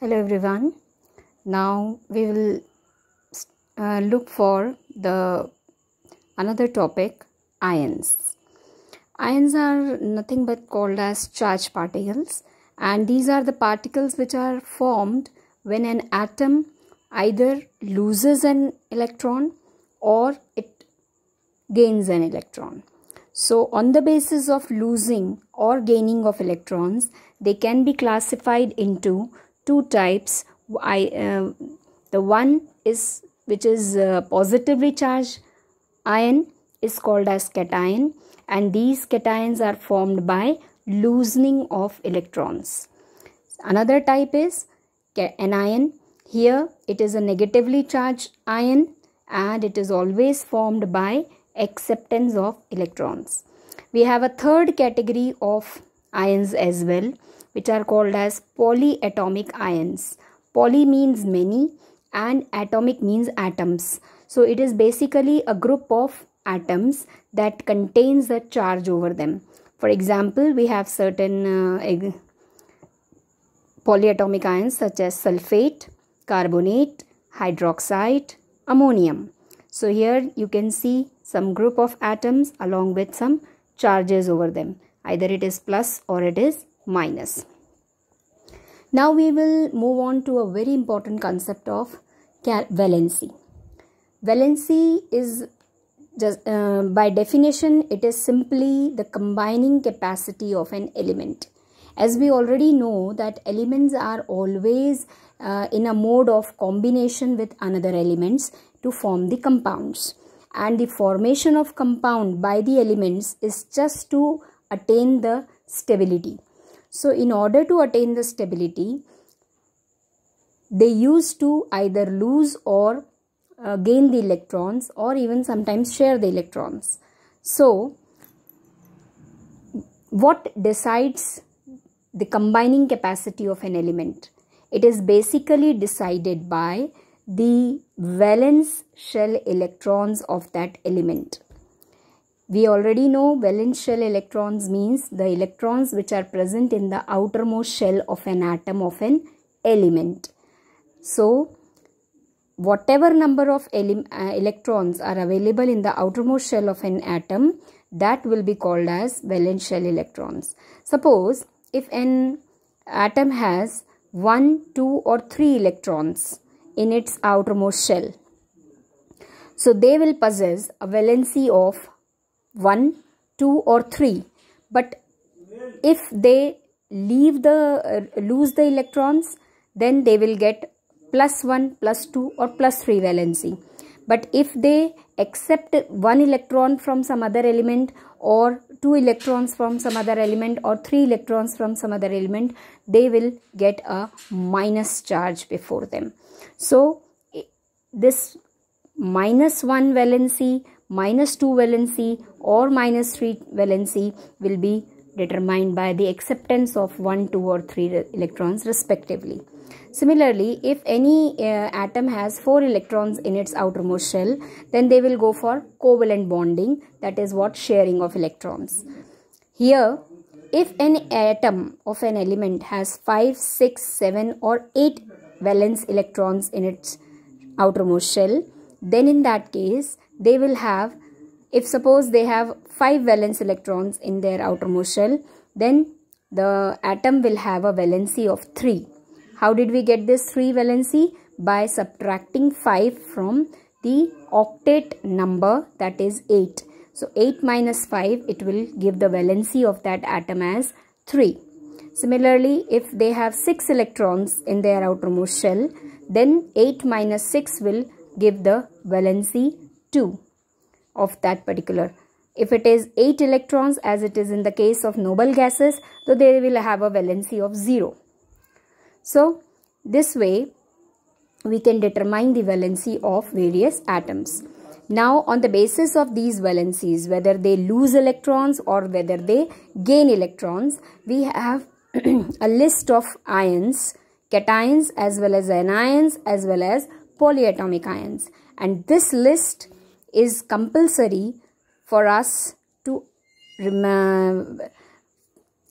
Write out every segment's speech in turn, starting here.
Hello everyone. Now we will look for the another topic, ions. Ions are nothing but called as charged particles, and these are the particles which are formed when an atom either loses an electron or it gains an electron. So on the basis of losing or gaining of electrons, they can be classified into two types. The one is which is positively charged ion is called as cation, and these cations are formed by loosening of electrons. Another type is anion. Here it is a negatively charged ion and it is always formed by acceptance of electrons. We have a third category of ions as well, which are called as polyatomic ions. Poly means many and atomic means atoms. So it is basically a group of atoms that contains the charge over them. For example, we have certain polyatomic ions such as sulfate, carbonate, hydroxide, ammonium. So here you can see some group of atoms along with some charges over them. Either it is plus or it is minus. Now we will move on to a very important concept of valency. Valency is just by definition, it is simply the combining capacity of an element. As we already know that elements are always in a mode of combination with another elements to form the compounds, and the formation of compound by the elements is just to attain the stability. So in order to attain the stability, they used to either lose or gain the electrons, or even sometimes share the electrons. So what decides the combining capacity of an element? It is basically decided by the valence shell electrons of that element. We already know valence shell electrons means the electrons which are present in the outermost shell of an atom of an element. So whatever number of electrons are available in the outermost shell of an atom, that will be called as valence shell electrons. Suppose if an atom has 1, 2 or 3 electrons in its outermost shell, so they will possess a valency of 1, 2 or 3. But if they lose the electrons, then they will get plus 1, plus 2 or plus 3 valency. But if they accept 1 electron from some other element, or 2 electrons from some other element, or 3 electrons from some other element, they will get a minus charge before them. So this minus 1 valency, minus 2 valency or minus 3 valency will be determined by the acceptance of 1, 2 or 3 electrons respectively. Similarly, if any atom has 4 electrons in its outermost shell, then they will go for covalent bonding, that is what, sharing of electrons. Here, if an atom of an element has 5, 6, 7 or 8 valence electrons in its outermost shell, then in that case they will have, if suppose they have 5 valence electrons in their outermost shell, then the atom will have a valency of 3. How did we get this 3 valency? By subtracting 5 from the octet number, that is 8. So 8 minus 5, it will give the valency of that atom as 3. Similarly, if they have 6 electrons in their outermost shell, then 8 minus 6 will give the valency 2 of that particular. If it is 8 electrons, as it is in the case of noble gases, so they will have a valency of 0. So this way we can determine the valency of various atoms. Now on the basis of these valencies, whether they lose electrons or whether they gain electrons, we have a list of ions, cations as well as anions as well as polyatomic ions, and this list is compulsory for us to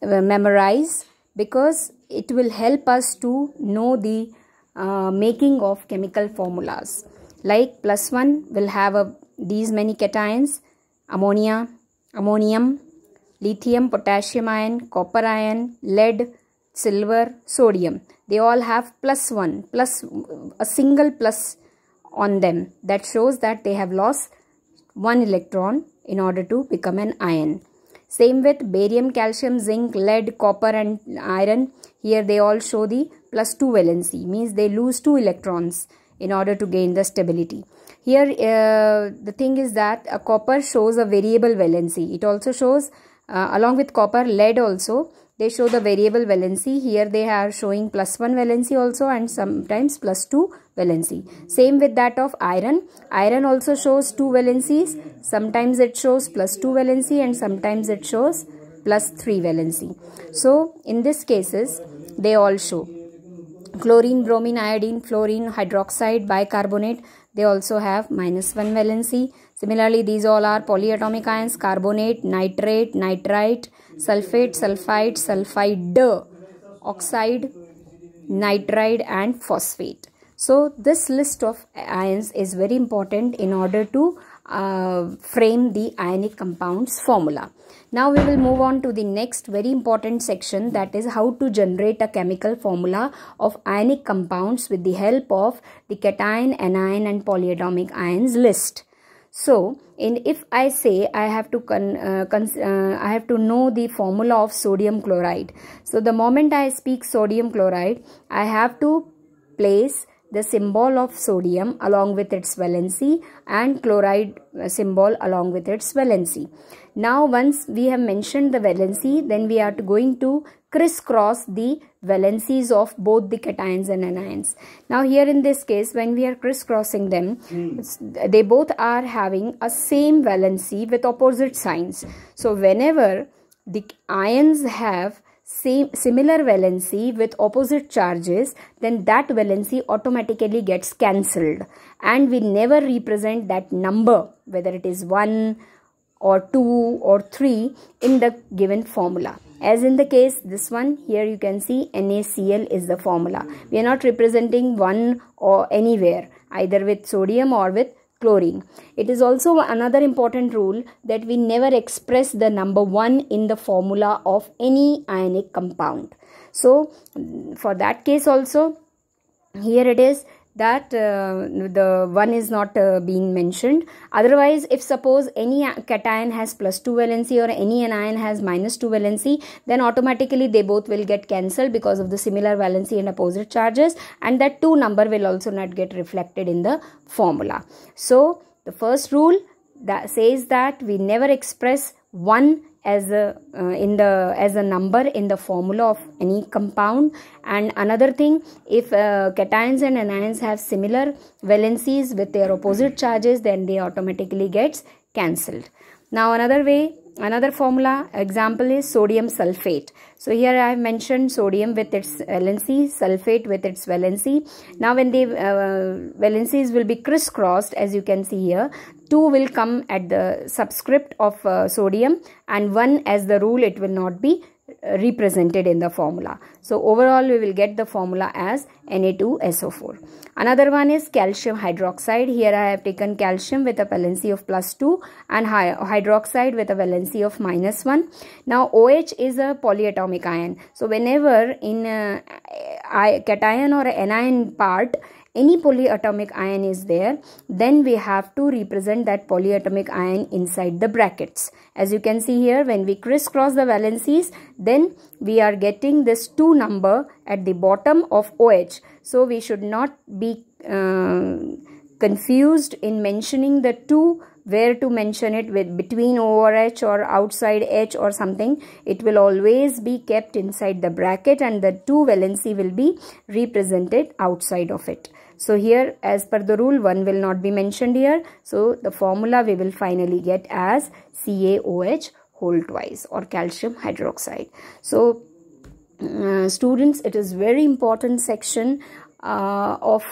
memorize, because it will help us to know the making of chemical formulas. Like +1 will have these many cations: ammonia, ammonium, lithium, potassium ion, copper ion, lead, silver, sodium. They all have +1, plus a single plus on them. That shows that they have lost one electron in order to become an ion. Same with barium, calcium, zinc, lead, copper and iron. Here they all show the +2 valency, means they lose 2 electrons in order to gain the stability. Here the thing is that copper shows a variable valency. It also shows along with copper, lead also, they show the variable valency. Here they are showing +1 valency also and sometimes +2 valency. Same with that of iron. Iron also shows 2 valencies. Sometimes it shows +2 valency and sometimes it shows +3 valency. So in these cases they all show. Chlorine, bromine, iodine, fluorine, hydroxide, bicarbonate, they also have -1 valency. Similarly, these all are polyatomic ions: carbonate, nitrate, nitrite, sulfate, sulfide, sulfide, oxide, nitride and phosphate. So this list of ions is very important in order to frame the ionic compounds formula. Now we will move on to the next very important section, that is how to generate a chemical formula of ionic compounds with the help of the cation, anion and polyatomic ions list. So if I say I have to know the formula of sodium chloride. So the moment I speak sodium chloride, I have to place the symbol of sodium along with its valency and chloride symbol along with its valency. Now once we have mentioned the valency, then we are going to crisscross the valencies of both the cations and anions. Now here in this case, when we are crisscrossing them, they both are having a same valency with opposite signs. So whenever the ions have similar valency with opposite charges, then that valency automatically gets cancelled and we never represent that number, whether it is 1 or 2 or 3 in the given formula. As in the case this one, here you can see NaCl is the formula. We are not representing 1 or anywhere, either with sodium or with chlorine. It is also another important rule that we never express the number 1 in the formula of any ionic compound. So for that case also, here it is that the 1 is not being mentioned. Otherwise, if suppose any cation has +2 valency or any anion has -2 valency, then automatically they both will get cancelled because of the similar valency and opposite charges, and that 2 number will also not get reflected in the formula. So the first rule that says that we never express 1 as a number in the formula of any compound. And another thing, if cations and anions have similar valencies with their opposite charges, then they automatically gets cancelled. Now another formula example is sodium sulfate. So here I have mentioned sodium with its valency, sulfate with its valency. Now when the valencies will be crisscrossed, as you can see here, 2 will come at the subscript of sodium and 1 as the rule it will not be represented in the formula. So overall we will get the formula as Na2SO4. Another one is calcium hydroxide. Here I have taken calcium with a valency of +2 and hydroxide with a valency of -1. Now OH is a polyatomic ion. So whenever in cation or anion part any polyatomic ion is there, then we have to represent that polyatomic ion inside the brackets. As you can see here, when we crisscross the valencies, then we are getting this 2 number at the bottom of OH. So we should not be confused in mentioning the 2, where to mention it, with between O or H or outside H or something. It will always be kept inside the bracket and the 2 valency will be represented outside of it. So here, as per the rule, 1 will not be mentioned here. So the formula we will finally get as CaOH whole twice, or calcium hydroxide. So students, it is very important section of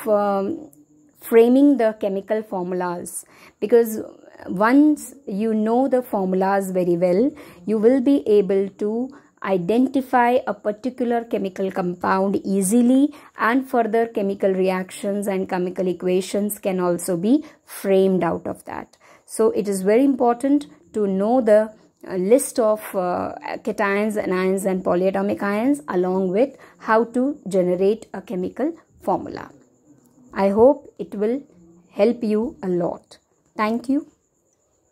framing the chemical formulas, because once you know the formulas very well, you will be able to identify a particular chemical compound easily, and further chemical reactions and chemical equations can also be framed out of that. So it is very important to know the list of cations, anions and polyatomic ions, along with how to generate a chemical formula. I hope it will help you a lot. Thank you.